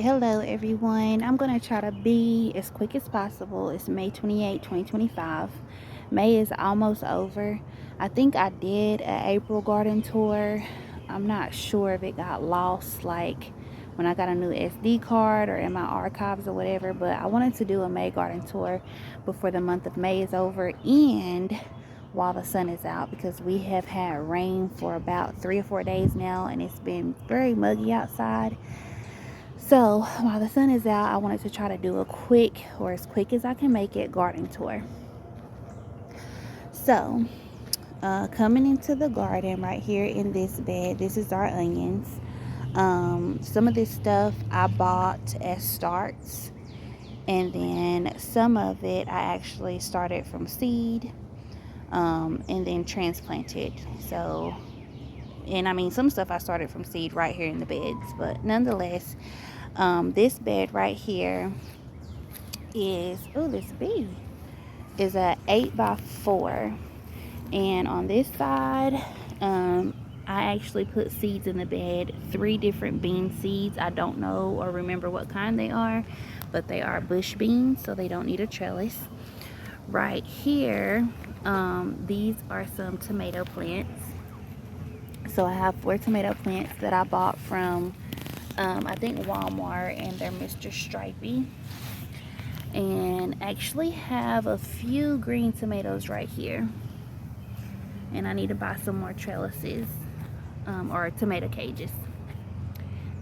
Hello everyone. I'm going to try to be as quick as possible. It's May 28, 2025. May is almost over. I think I did an April garden tour. I'm not sure if it got lost like when I got a new SD card or in my archives or whatever, but I wanted to do a May garden tour before the month of May is over and while the sun is out, because we have had rain for about 3 or 4 days now and it's been very muggy outside. So while the sun is out, I wanted to try to do a quick, or as quick as I can make it, garden tour. So coming into the garden right here in this bed, this is our onions. Some of this stuff I bought as starts, and then some of it I actually started from seed and then transplanted. So, and I mean, some stuff I started from seed right here in the beds, but nonetheless, this bed right here is, oh, this bee is a 8x4, and on this side I actually put seeds in the bed, 3 different bean seeds. I don't know or remember what kind they are, but they are bush beans, so they don't need a trellis. Right here, these are some tomato plants. So I have 4 tomato plants that I bought from I think Walmart, and they're Mr. Stripey. And actually have a few green tomatoes right here, and I need to buy some more trellises or tomato cages.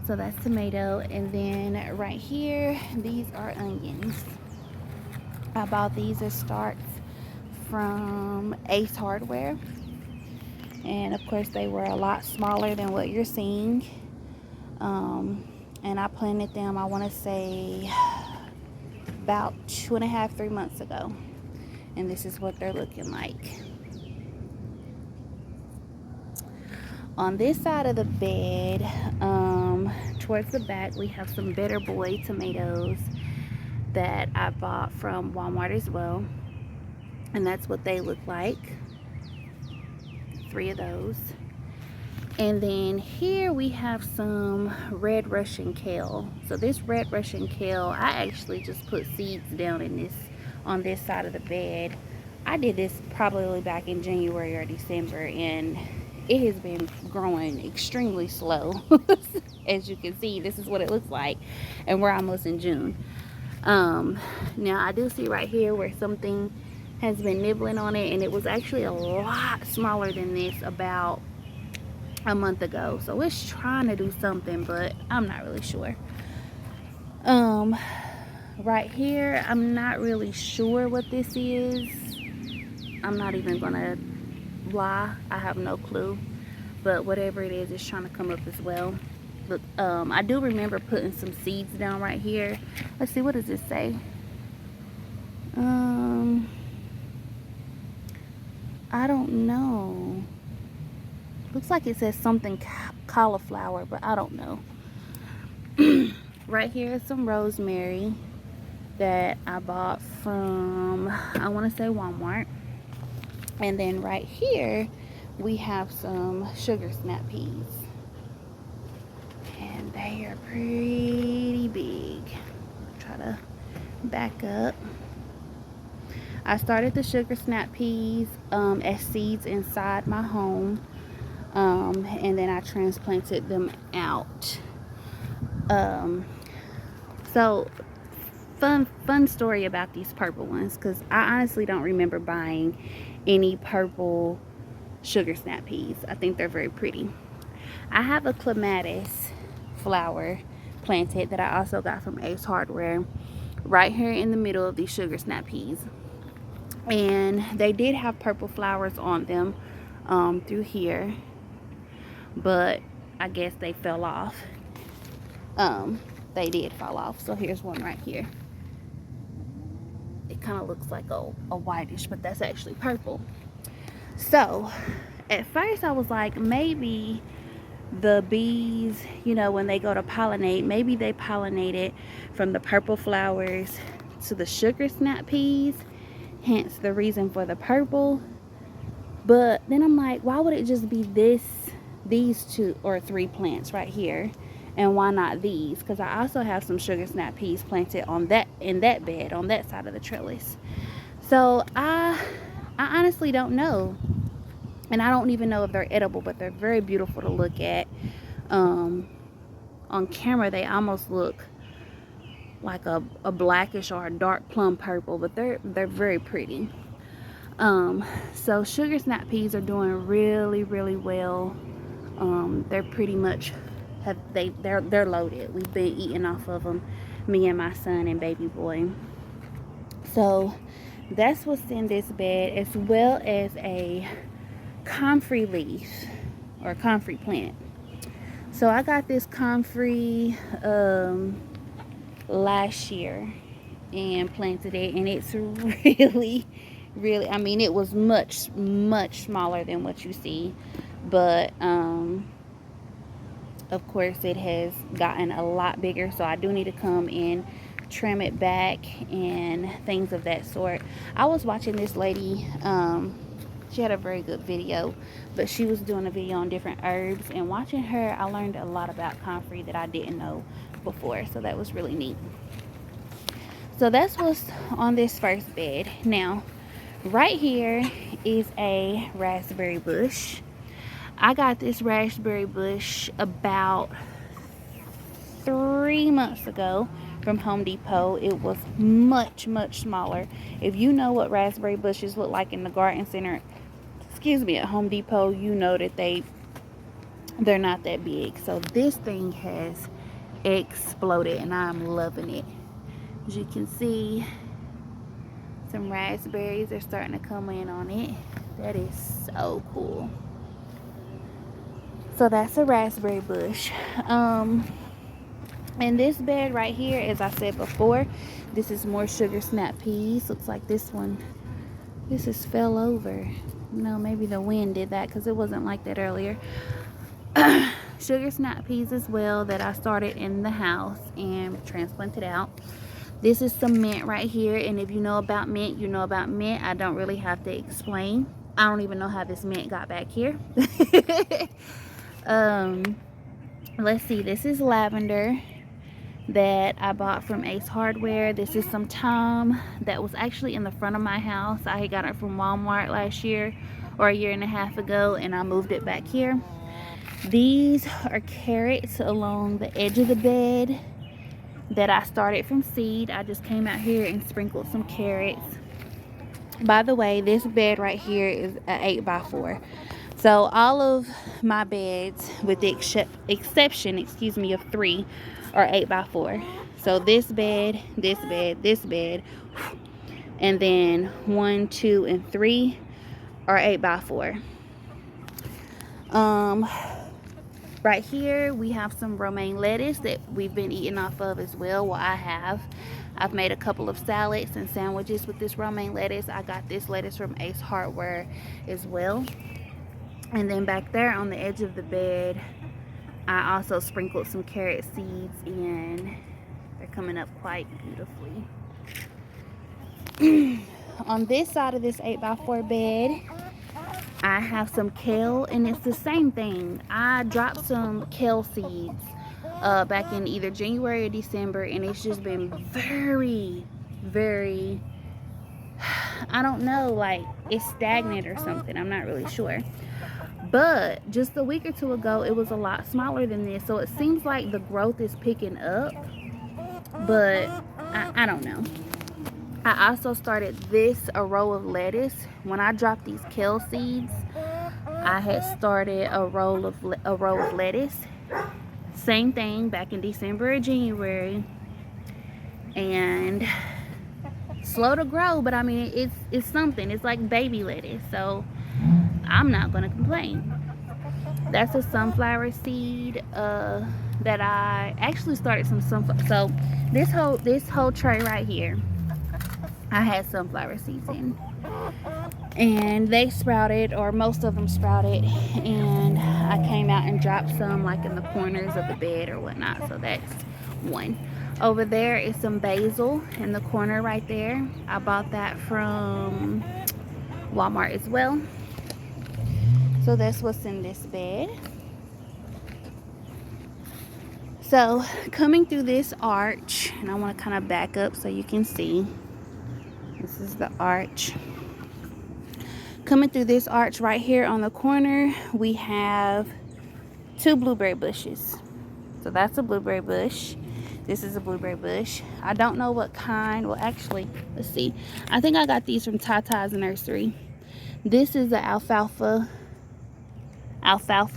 So that's tomato. And then right here, these are onions. I bought these as starts from Ace Hardware, and of course they were a lot smaller than what you're seeing. And I planted them, I want to say about 2.5 3 months ago, and this is what they're looking like. On this side of the bed, towards the back, we have some Better Boy tomatoes that I bought from Walmart as well, and that's what they look like. 3 of those. And then here we have some red Russian kale. So this red Russian kale, I actually just put seeds down in this, on this side of the bed. I did this probably back in January or December, and it has been growing extremely slow. As you can see, this is what it looks like, and we're almost in June. Now I do see right here where something has been nibbling on it, and it was actually a lot smaller than this about a month ago, so it's trying to do something, but I'm not really sure. Right here, I'm not really sure what this is. I'm not even gonna lie, I have no clue, but whatever it is, it's trying to come up as well. Look, I do remember putting some seeds down right here. Let's see, what does this say? I don't know. Looks like it says something cauliflower, but I don't know. Right here is some rosemary that I bought from, I want to say Walmart. And then right here we have some sugar snap peas, and they are pretty big. Try to back up. I started the sugar snap peas as seeds inside my home, and then I transplanted them out. So fun story about these purple ones, because I honestly don't remember buying any purple sugar snap peas. I think they're very pretty. I have a clematis flower planted that I also got from Ace Hardware right here in the middle of these sugar snap peas, and they did have purple flowers on them through here, but I guess they fell off. They did fall off. So here's one right here. It kind of looks like a whitish, but that's actually purple. So at first I was like, maybe the bees, you know, when they go to pollinate, maybe they pollinated from the purple flowers to the sugar snap peas, hence the reason for the purple. But then I'm like, why would it just be these 2 or 3 plants right here And why not these? Because I also have some sugar snap peas planted on that, in that bed, on that side of the trellis. So I honestly don't know. And I don't even know if they're edible, but they're very beautiful to look at. On camera they almost look like a blackish or a dark plum purple, but they're very pretty. So sugar snap peas are doing really, really well. They're pretty much they're loaded. We've been eating off of them, me and my son and baby boy. So that's what's in this bed, as well as a comfrey leaf or comfrey plant. So I got this comfrey last year and planted it, and it's really, really, I mean, it was much smaller than what you see, but of course it has gotten a lot bigger, so I do need to come and trim it back and things of that sort. I was watching this lady, she had a very good video, but she was doing a video on different herbs, and watching her I learned a lot about comfrey that I didn't know before, so that was really neat. So that's what's on this first bed. Now right here is a raspberry bush. I got this raspberry bush about 3 months ago from Home Depot. It was much smaller. If you know what raspberry bushes look like in the garden center, at Home Depot, you know that they're not that big. So this thing has exploded and I'm loving it. As you can see, some raspberries are starting to come in on it. That is so cool. So that's a raspberry bush. And this bed right here, as I said before, this is more sugar snap peas. Looks like this is fell over. No, maybe the wind did that because it wasn't like that earlier. Sugar snap peas as well that I started in the house and transplanted out. This is some mint right here, and if you know about mint, you know about mint. I don't really have to explain. I don't even know how this mint got back here. Let's see, this is lavender that I bought from Ace Hardware. This is some thyme that was actually in the front of my house. I got it from Walmart last year or a year and a half ago, and I moved it back here. These are carrots along the edge of the bed that I started from seed. I just came out here and sprinkled some carrots. By the way, this bed right here is an 8x4. So all of my beds, with the exception, of 3, are 8x4. So this bed, and then 1, 2, and 3 are 8x4. Right here we have some romaine lettuce that we've been eating off of as well. Well, I've made a couple of salads and sandwiches with this romaine lettuce. I got this lettuce from Ace Hardware as well. And then back there on the edge of the bed, I also sprinkled some carrot seeds in. They're coming up quite beautifully. On this side of this 8x4 bed, I have some kale, and it's the same thing. I dropped some kale seeds back in either January or December, and it's just been very, I don't know, like it's stagnant or something. I'm not really sure. But just a week or two ago, it was a lot smaller than this. So it seems like the growth is picking up, but I don't know. I also started a row of lettuce. When I dropped these kale seeds, I had started a row of lettuce. Same thing back in December or January, and slow to grow, but I mean it's something. It's like baby lettuce, so I'm not gonna complain. That's a sunflower seed that I actually started some sunflower. So this whole tray right here, I had sunflower seeds in, and they sprouted, or most of them sprouted, and I came out and dropped some like in the corners of the bed or whatnot. So that's one. Over there is some basil in the corner right there. I bought that from Walmart as well. So that's what's in this bed. So coming through this arch, and I want to kind of back up so you can see. This is the arch. Coming through this arch right here on the corner, we have 2 blueberry bushes. So that's a blueberry bush. This is a blueberry bush. I don't know what kind. Well, actually, let's see. I think I got these from Tata's nursery. This is an alfalfa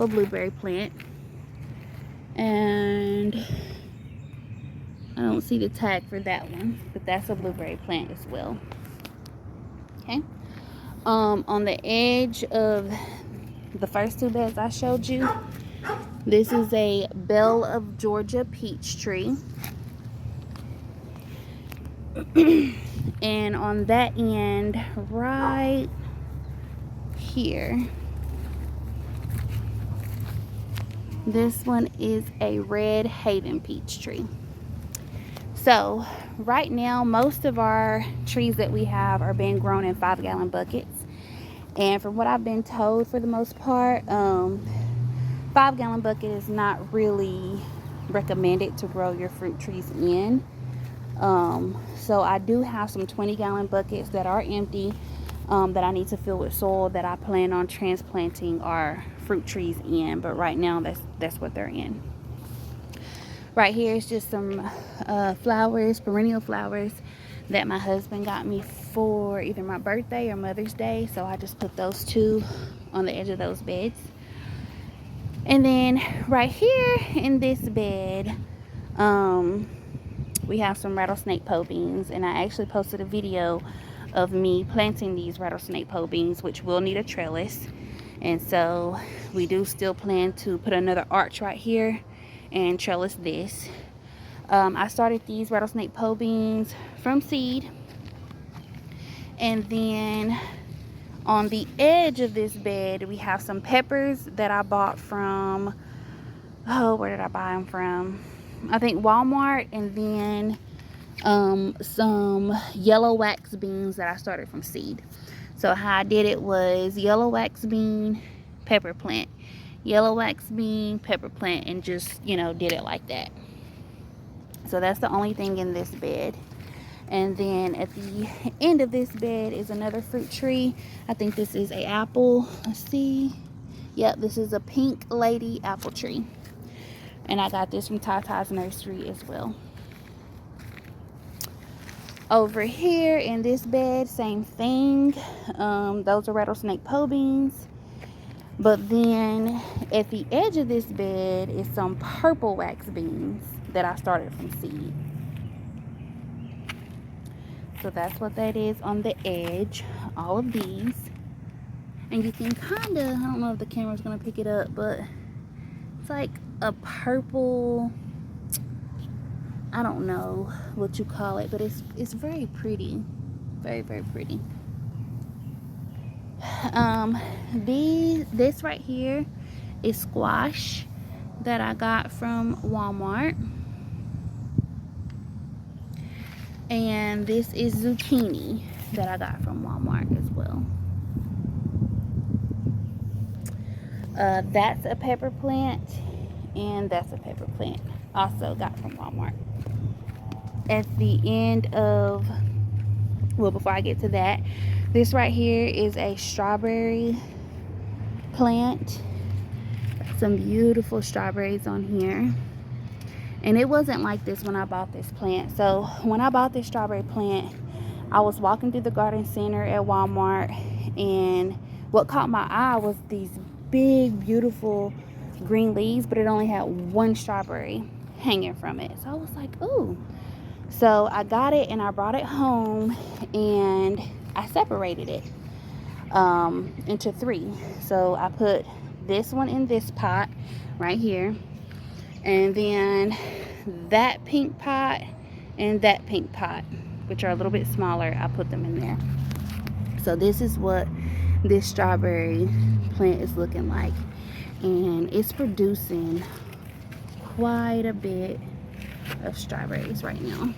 blueberry plant. And I don't see the tag for that one, but that's a blueberry plant as well. Okay. On the edge of the first 2 beds I showed you, this is a Belle of Georgia peach tree. And on that end, right here, this one is a Red Haven peach tree. So right now, most of our trees that we have are being grown in 5-gallon buckets. And from what I've been told, for the most part, 5-gallon bucket is not really recommended to grow your fruit trees in. So I do have some 20-gallon buckets that are empty, that I need to fill with soil that I plan on transplanting our fruit trees in. But right now, that's what they're in. Right here is just some flowers, perennial flowers, that my husband got me for either my birthday or Mother's Day. So I just put those 2 on the edge of those beds. And then right here in this bed, we have some rattlesnake pole beans. And I actually posted a video of me planting these rattlesnake pole beans, which will need a trellis. And so we do still plan to put another arch right here and trellis this. I started these rattlesnake pole beans from seed. And then on the edge of this bed, we have some peppers that I bought from, where did I buy them from? I think Walmart. And then some yellow wax beans that I started from seed. So how I did it was yellow wax bean, pepper plant, yellow wax bean, pepper plant, and just, did it like that. So that's the only thing in this bed. And then at the end of this bed is another fruit tree. I think this is an apple. Let's see. Yep, this is a Pink Lady apple tree. And I got this from Tata's nursery as well. Over here in this bed, same thing. Those are rattlesnake pole beans. But then at the edge of this bed is some purple wax beans that I started from seed. So that's what that is on the edge, all of these. And you can kind of, I don't know if the camera's going to pick it up, but it's like a purple, I don't know what you call it, but it's very pretty. Very, very pretty. This right here is squash that I got from Walmart. And this is zucchini that I got from Walmart as well. That's a pepper plant, and that's a pepper plant. Also got from Walmart. At the end of, well, before I get to that, this right here is a strawberry plant. Some beautiful strawberries on here. And it wasn't like this when I bought this plant. So when I bought this strawberry plant, I was walking through the garden center at Walmart, and what caught my eye was these big, beautiful green leaves, but it only had 1 strawberry hanging from it. So I was like, ooh. So I got it and I brought it home, and I separated it into 3. So I put this one in this pot right here, and then that pink pot and that pink pot, which are a little bit smaller, I put them in there. So this is what this strawberry plant is looking like, and it's producing quite a bit of strawberries right now.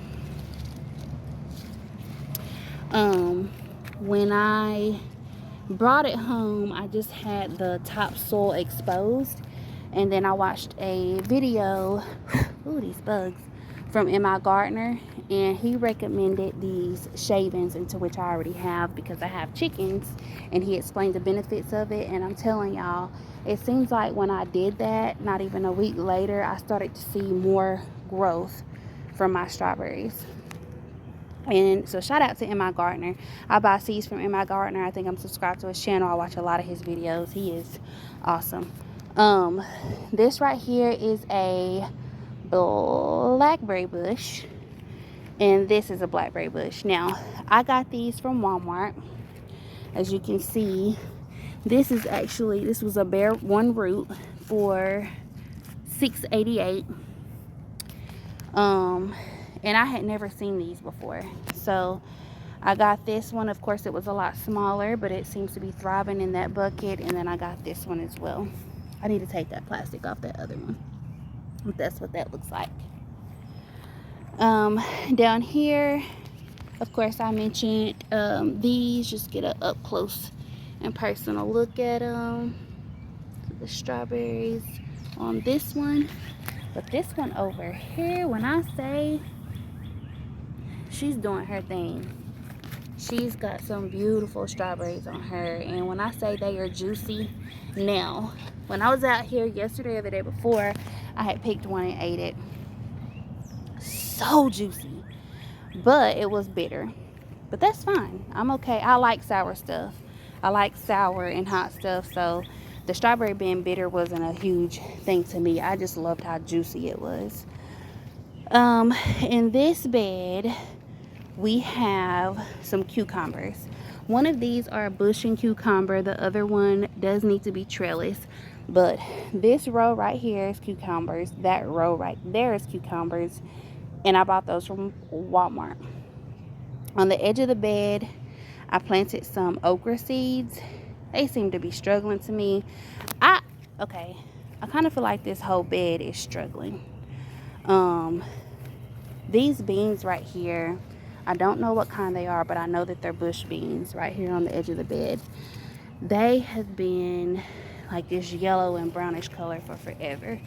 When I brought it home, I just had the topsoil exposed, and then I watched a video. ooh, these bugs, from M.I. Gardner, and he recommended these shavings, into which I already have because I have chickens, and he explained the benefits of it. And I'm telling y'all, it seems like when I did that, not even a week later, I started to see more growth from my strawberries. And so shout out to M.I. Gardner. I buy seeds from M.I. Gardner. I think I'm subscribed to his channel. I watch a lot of his videos. He is awesome. This right here is a blackberry bush, and this is a blackberry bush. Now, I got these from Walmart. As you can see, this was a bare one root for $6.88. And I had never seen these before, so I got this one. Of course, it was a lot smaller, but it seems to be thriving in that bucket. And then I got this one as well. I need to take that plastic off that other one. That's what that looks like. Down here, of course, I mentioned these. Just get an up close and personal look at them. The strawberries on this one. But this one over here, when I say she's doing her thing, she's got some beautiful strawberries on her. And when I say they are juicy, now, when I was out here yesterday or the day before, I had picked one and ate it. So juicy, but it was bitter. But that's fine. I'm okay. I like sour stuff. I like sour and hot stuff. So the strawberry being bitter wasn't a huge thing to me. I just loved how juicy it was. In this bed, we have some cucumbers. One of these are a bush and cucumber. The other one does need to be trellis. But this row right here is cucumbers. That row right there is cucumbers. And I bought those from Walmart. On the edge of the bed, I planted some okra seeds. They seem to be struggling to me. I kind of feel like this whole bed is struggling. These beans right here, I don't know what kind they are, but I know that they're bush beans right here on the edge of the bed. They have been like this yellow and brownish color for forever.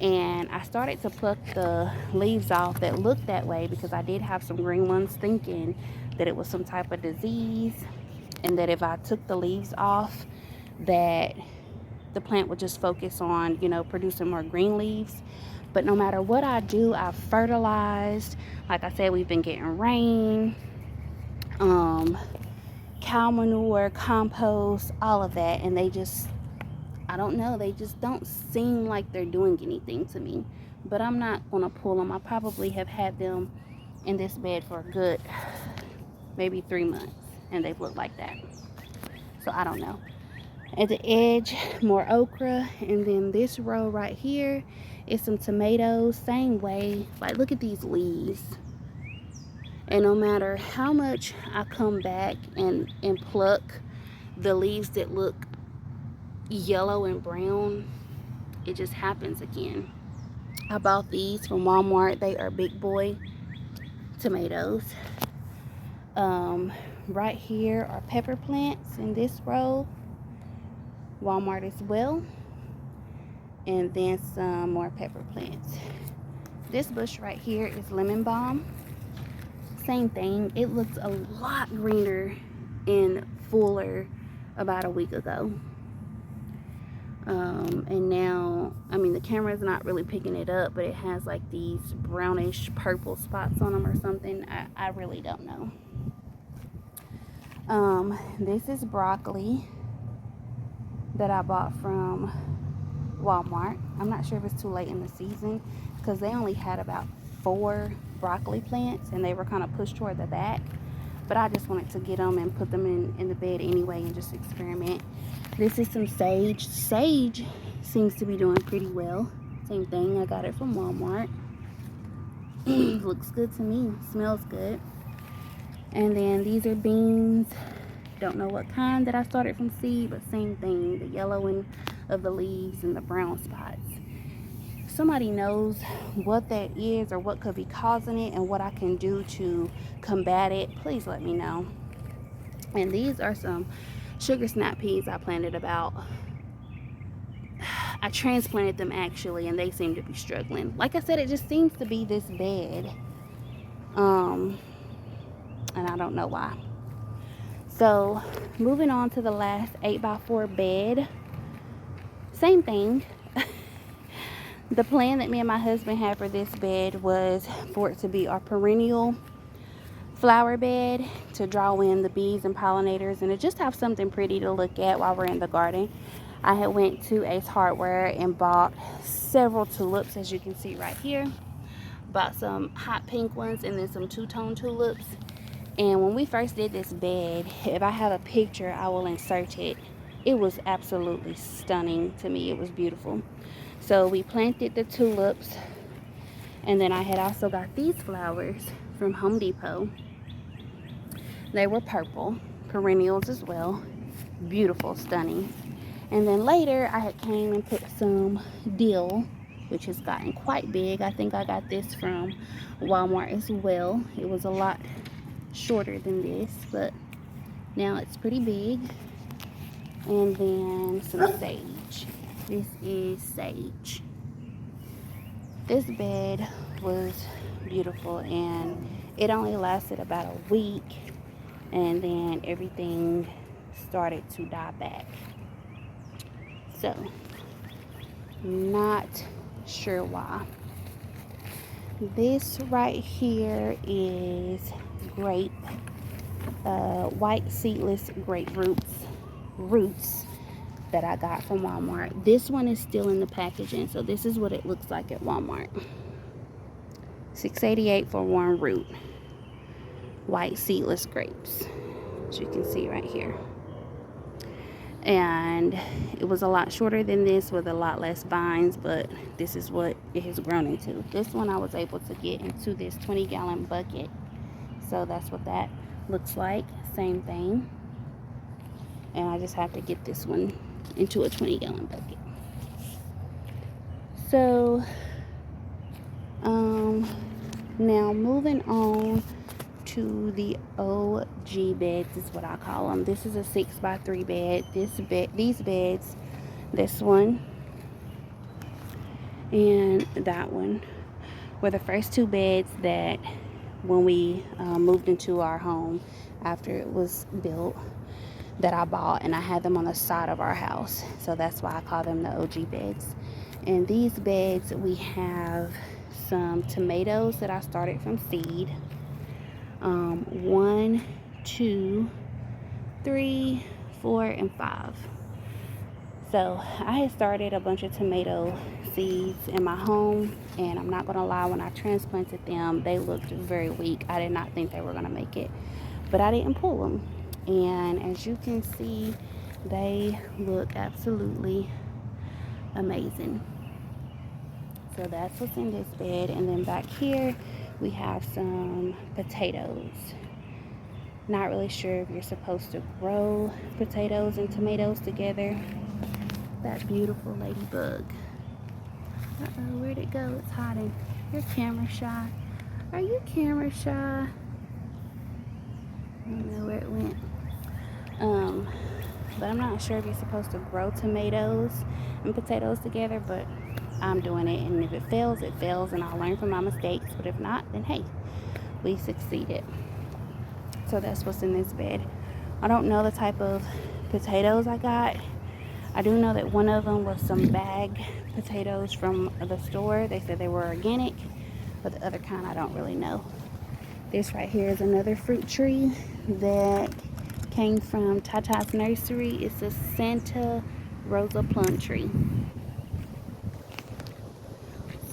And I started to pluck the leaves off that looked that way because I did have some green ones, thinking that it was some type of disease, and that if I took the leaves off, that the plant would just focus on, producing more green leaves. But no matter what I do, I've fertilized. Like I said, we've been getting rain, cow manure, compost, all of that. And they just, I don't know, they just don't seem like they're doing anything to me. But I'm not going to pull them. I probably have had them in this bed for a good, maybe 3 months. And they've looked like that. So I don't know. At the edge, more okra. And then this row right here is some tomatoes. Same way. Like, look at these leaves. And no matter how much I come back and pluck the leaves that look yellow and brown, it just happens again. I bought these from Walmart. They are big boy tomatoes. Right here are pepper plants in this row. Walmart as well. And then some more pepper plants. This bush right here is lemon balm. Same thing. It looks a lot greener and fuller about a week ago. And now, the camera is not really picking it up, but it has like these brownish purple spots on them or something. I really don't know. This is broccoli that I bought from Walmart. I'm not sure if it's too late in the season because they only had about 4 broccoli plants and they were kind of pushed toward the back. But I just wanted to get them and put them in the bed anyway and just experiment. This is some sage. Sage seems to be doing pretty well. Same thing. I got it from Walmart. Looks good to me. Smells good. And then these are beans. Don't know what kind that I started from seed, but same thing. The yellowing of the leaves and the brown spots. If somebody knows what that is or what could be causing it and what I can do to combat it, please let me know. And these are some sugar snap peas I planted about I transplanted them actually, and they seem to be struggling. Like I said, it just seems to be this bed. And I don't know why. So moving on to the last 8x4 bed. Same thing. The plan that me and my husband had for this bed was for it to be our perennial flower bed, to draw in the bees and pollinators, and to just have something pretty to look at while we're in the garden. I had went to Ace Hardware and bought several tulips, as you can see right here. Bought some hot pink ones and then some two-tone tulips. And when we first did this bed, if I have a picture, I will insert it. It was absolutely stunning to me. It was beautiful. So we planted the tulips, and then I had also got these flowers from Home Depot. They were purple, perennials as well. Beautiful, stunning. And then later I had came and put some dill, which has gotten quite big. I think I got this from Walmart as well. It was a lot shorter than this, but now it's pretty big. And then some sage. This is sage. This bed was beautiful, and it only lasted about a week, and then everything started to die back. So, not sure why. This right here is grape, white seedless grape roots that I got from Walmart. This one is still in the packaging, so this is what it looks like at Walmart. $6.88 for one root. White seedless grapes, as you can see right here. And it was a lot shorter than this with a lot less vines, but this is what it has grown into. This one I was able to get into this 20-gallon bucket, so that's what that looks like. Same thing. And I just have to get this one into a 20-gallon bucket. So now moving on to the OG beds is what I call them. This is a 6x3 bed. These beds, this one and that one, were the first two beds that when we moved into our home after it was built, that I bought, and I had them on the side of our house, so that's why I call them the OG beds. And these beds, we have some tomatoes that I started from seed. 1, 2, 3, 4, and 5. So I had started a bunch of tomato seeds in my home, and I'm not gonna lie, when I transplanted them, they looked very weak. I did not think they were gonna make it, but I didn't pull them. And as you can see, they look absolutely amazing. So that's what's in this bed. And then back here we have some potatoes. Not really sure if you're supposed to grow potatoes and tomatoes together. That beautiful ladybug. Uh-oh, where'd it go? It's hiding. You're camera shy. Are you camera shy? I don't know where it went. But I'm not sure if you're supposed to grow tomatoes and potatoes together, but I'm doing it, and if it fails, it fails, and I'll learn from my mistakes. But if not, then hey, we succeeded. So that's what's in this bed. I don't know the type of potatoes I got. I do know that one of them was some bag potatoes from the store. They said they were organic, but the other kind I don't really know. This right here is another fruit tree that came from Tata's nursery. It's a Santa Rosa plum tree.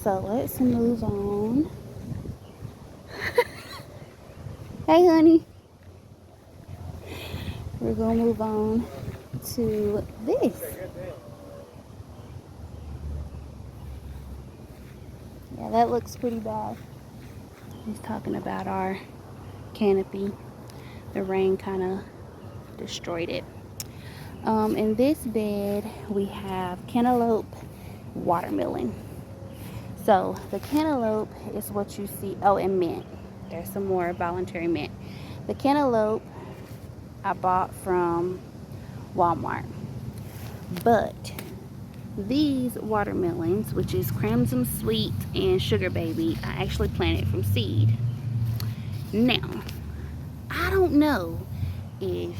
So let's move on. Hey honey. We're gonna move on to this. Yeah, that looks pretty bad. He's talking about our canopy. The rain kind of destroyed it. In this bed we have cantaloupe, watermelon. So the cantaloupe is what you see. Oh, and mint. There's some more voluntary mint. The cantaloupe I bought from Walmart, but these watermelons, which is Crimson Sweet and Sugar Baby, I actually planted from seed. Now, I don't know if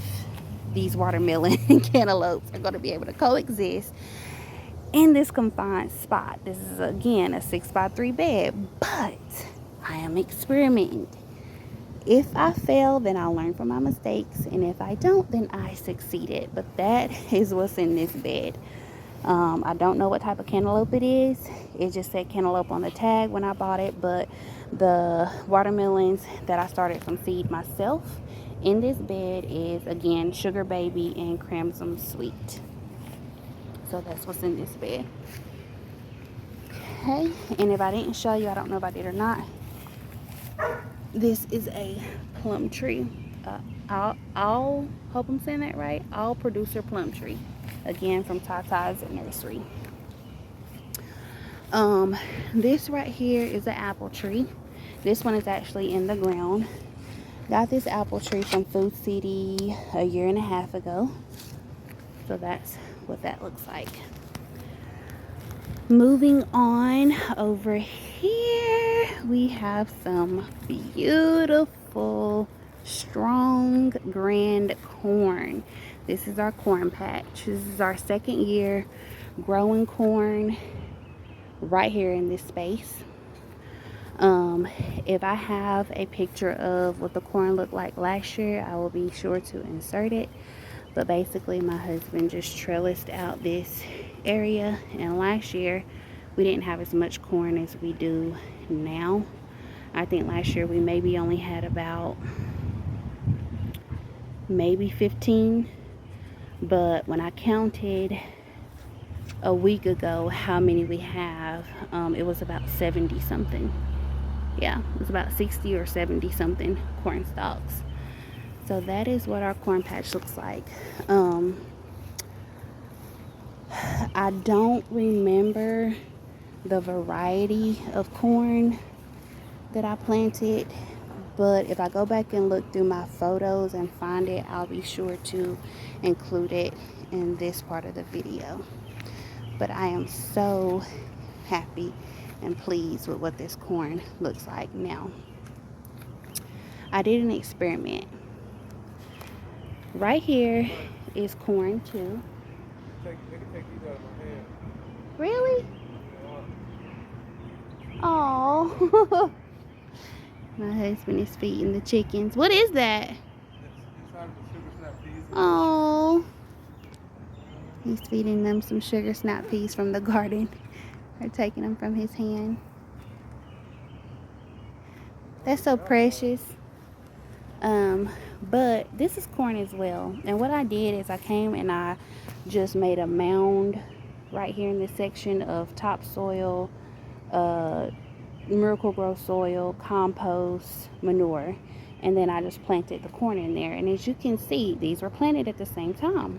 these watermelon cantaloupes are going to be able to coexist in this confined spot. This is again a 6x3 bed, but I am experimenting. If I fail, then I'll learn from my mistakes, and if I don't, then I succeeded. But that is what's in this bed. I don't know what type of cantaloupe it is. It just said cantaloupe on the tag when I bought it, but the watermelons that I started from seed myself in this bed is again Sugar Baby and Crimson Sweet. So that's what's in this bed. Okay, and if I didn't show you, I don't know if I did or not, this is a plum tree. I'll hope I'm saying that right. All producer plum tree, again from Tata's nursery. This right here is an apple tree. This one is actually in the ground. Got this apple tree from Food City a year and a half ago. So that's what that looks like. Moving on over here, we have some beautiful, strong, grand corn. This is our corn patch. This is our second year growing corn right here in this space. If I have a picture of what the corn looked like last year, I will be sure to insert it. But basically, my husband just trellised out this area, and last year we didn't have as much corn as we do now. I think last year we maybe only had about maybe 15, but when I counted a week ago how many we have, it was about 70 something. Yeah, it was about 60 or 70 something corn stalks. So that is what our corn patch looks like. I don't remember the variety of corn that I planted, but if I go back and look through my photos and find it, I'll be sure to include it in this part of the video. But I am so happy and pleased with what this corn looks like now. I did an experiment. Right here is corn too. They can take these out of my hand. Really? Oh. My husband is feeding the chickens. What is that? It's inside of the sugar snap peas. Oh. He's feeding them some sugar snap peas from the garden. They're taking them from his hand. That's so precious. But this is corn as well. And what I did is I came and I just made a mound right here in this section of topsoil, Miracle-Gro soil, compost, manure, and then I just planted the corn in there. And as you can see, these were planted at the same time.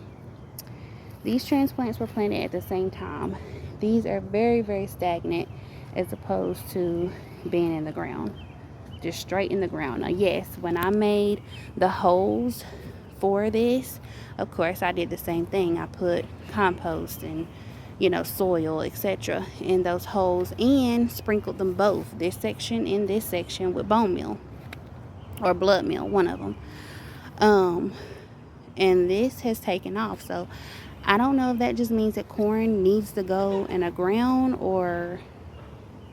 These transplants were planted at the same time. These are very, very stagnant as opposed to being in the ground, just straight in the ground. Now, yes, when I made the holes for this, of course, I did the same thing. I put compost and soil, etc. in those holes and sprinkled them both, this section and this section, with bone meal or blood meal, one of them. And this has taken off. So I don't know if that just means that corn needs to go in the ground, or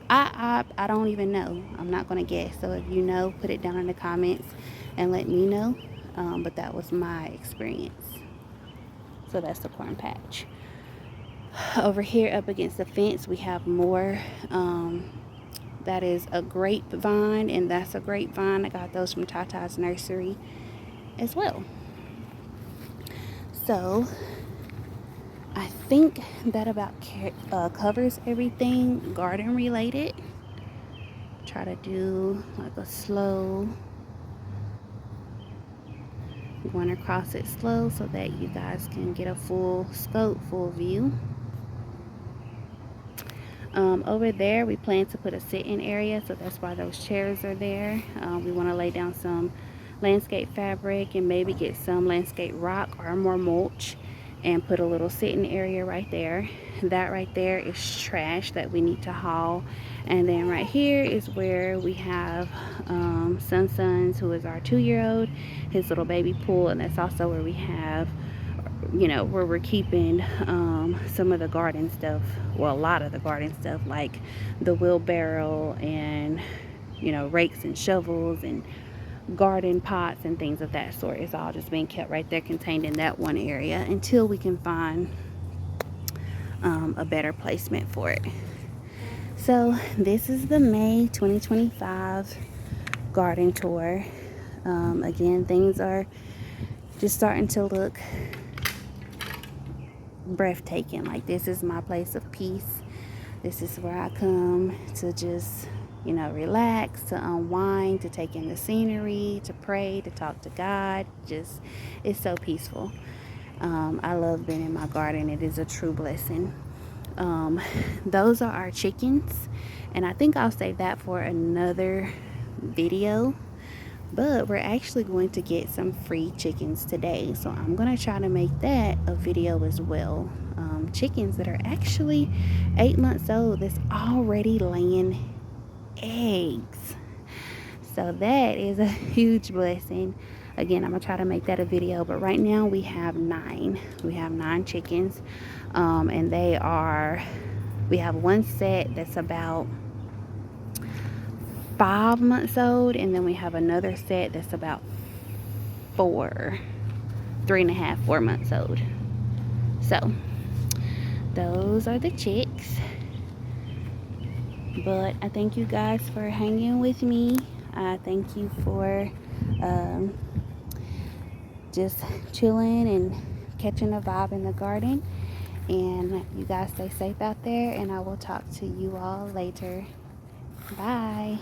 I don't even know. I'm not going to guess. So if you know, put it down in the comments and let me know. But that was my experience. So that's the corn patch. Over here up against the fence, we have more. That is a grapevine, and that's a grapevine. I got those from Tata's nursery as well. So I think that about covers everything garden related. Try to do like a slow, going across it slow so that you guys can get a full scope, full view. Over there we plan to put a sit-in area, so that's why those chairs are there. We want to lay down some landscape fabric and maybe get some landscape rock or more mulch and put a little sitting area right there. That right there is trash that we need to haul. And then right here is where we have Suns, who is our 2-year-old, his little baby pool. And that's also where we have, you know, where we're keeping some of the garden stuff, well, a lot of the garden stuff, like the wheelbarrow and, you know, rakes and shovels and garden pots and things of that sort. Is all just being kept right there, contained in that one area, until we can find a better placement for it. So this is the May 2025 garden tour. Again, things are just starting to look breathtaking. Like, this is my place of peace. This is where I come to just, you know, relax, to unwind, to take in the scenery, to pray, to talk to God. Just, it's so peaceful. I love being in my garden. It is a true blessing. Those are our chickens, and I think I'll save that for another video. But we're actually going to get some free chickens today, so I'm going to try to make that a video as well. Chickens that are actually 8 months old, that's already laying eggs. So that is a huge blessing. Again, I'm going to try to make that a video, but right now we have 9. We have 9 chickens, and we have one set that's about 5 months old, and then we have another set that's about 3.5, 4 months old. So those are the chicks. But I thank you guys for hanging with me. I thank you for just chilling and catching a vibe in the garden. And you guys stay safe out there, and I will talk to you all later. Bye.